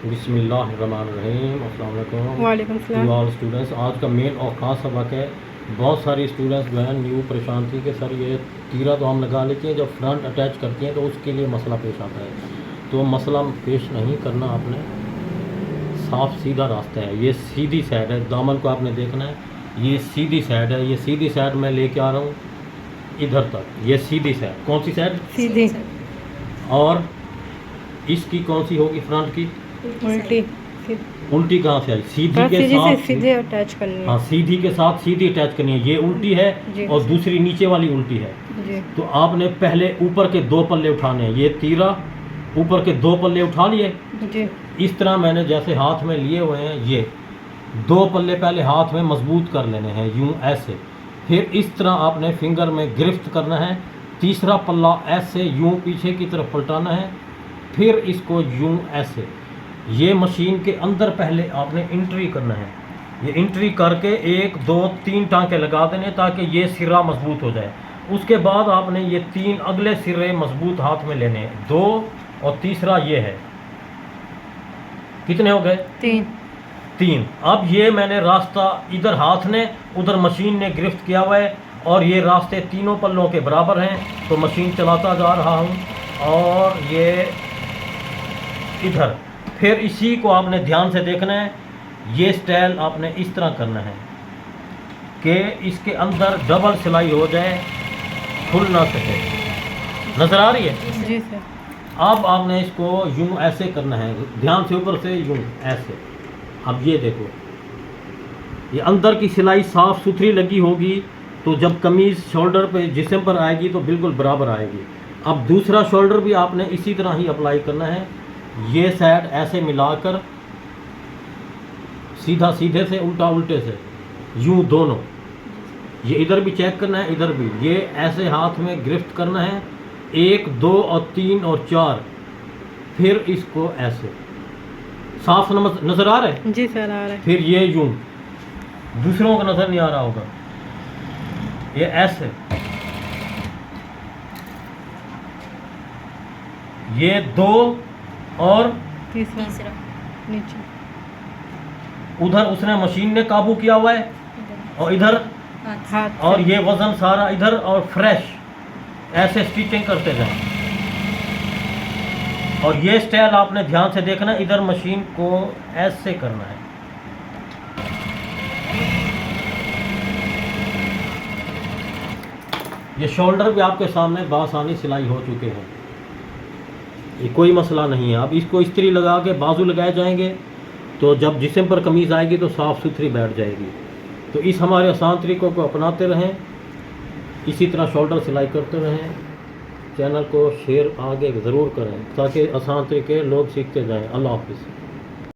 बिस्मिल्लाहिर्रहमानिर्रहीम। अस्सलाम वालेकुम वालेकुम टू सलाम। All students. आज का मेन और ख़ास सबक है। बहुत सारी स्टूडेंट्स जो हैं न्यू परेशान थी कि सर ये तीरा तो हम लगा लेते हैं, जब फ्रंट अटैच करती हैं तो उसके लिए मसला पेश आता है। तो मसला पेश नहीं करना, आपने साफ सीधा रास्ता है। ये सीधी साइड है, दामन को आपने देखना है। ये सीधी साइड है, ये सीधी साइड मैं लेके आ रहा हूँ इधर तक। ये सीधी साइड, कौन सी साइड? सीधी और इसकी कौन सी होगी फ्रंट की? उल्टी। उल्टी कहाँ से आई? सीधी के सीधी से साथ सीधे अटैच करनी है। हाँ, सीधी के साथ सीधी अटैच करनी है। ये उल्टी है जी। और दूसरी नीचे वाली उल्टी है। जी तो आपने पहले ऊपर के दो पल्ले उठाने हैं। ये तीरा ऊपर के दो पल्ले उठा लिए। जी इस तरह मैंने जैसे हाथ में लिए हुए हैं, ये दो पल्ले पहले हाथ में मजबूत कर लेने हैं, यूं ऐसे। फिर इस तरह आपने फिंगर में गिरफ्त करना है। तीसरा पल्ला ऐसे यूं पीछे की तरफ पलटाना है। फिर इसको यूं ऐसे, ये मशीन के अंदर पहले आपने एंट्री करना है। ये एंट्री करके 1 2 3 टांके लगा देने ताकि ये सिरा मजबूत हो जाए। उसके बाद आपने ये 3 अगले सिरे मजबूत हाथ में लेने हैं, 2 और तीसरा ये है। कितने हो गए? 3। अब ये मैंने रास्ता इधर हाथ ने, उधर मशीन ने गिरफ्त किया हुआ है और ये रास्ते तीनों पल्लों के बराबर हैं। तो मशीन चलाता जा रहा हूँ और ये इधर। फिर इसी को आपने ध्यान से देखना है। ये स्टाइल आपने इस तरह करना है कि इसके अंदर डबल सिलाई हो जाए, खुल ना सके। नजर आ रही है? जी सर। अब आपने इसको यूं ऐसे करना है, ध्यान से ऊपर से यूं ऐसे। अब ये देखो, ये अंदर की सिलाई साफ सुथरी लगी होगी तो जब कमीज शोल्डर पे जिस्म पर आएगी तो बिल्कुल बराबर आएगी। अब दूसरा शोल्डर भी आपने इसी तरह ही अप्लाई करना है। ये साइड ऐसे मिलाकर सीधा सीधे से, उल्टा उल्टे से, यूं दोनों। ये इधर भी चेक करना है, इधर भी। ये ऐसे हाथ में गिरफ्त करना है, 1 2 और 3 और 4। फिर इसको ऐसे साफ नजर आ रहा है? जी सर आ रहा है। फिर ये यूं, दूसरों को नजर नहीं आ रहा होगा। ये ऐसे, ये 2 और तीसरा नीचे। उधर उसने मशीन ने काबू किया हुआ है और इधर हाथ और ये वजन सारा इधर और फ्रेश। ऐसे स्टिचिंग करते जाएं। और ये स्टाइल आपने ध्यान से देखना है, इधर मशीन को ऐसे करना है। ये शोल्डर भी आपके सामने बासानी सिलाई हो चुके हैं, ये कोई मसला नहीं है। अब इसको इस्त्री लगा के बाजू लगाए जाएंगे तो जब जिस्म पर कमीज़ आएगी तो साफ़ सुथरी बैठ जाएगी। तो इस हमारे आसान तरीक़ों को अपनाते रहें, इसी तरह शोल्डर सिलाई करते रहें। चैनल को शेयर आगे ज़रूर करें ताकि आसान तरीके लोग सीखते जाएं। अल्लाह हाफ़िज़।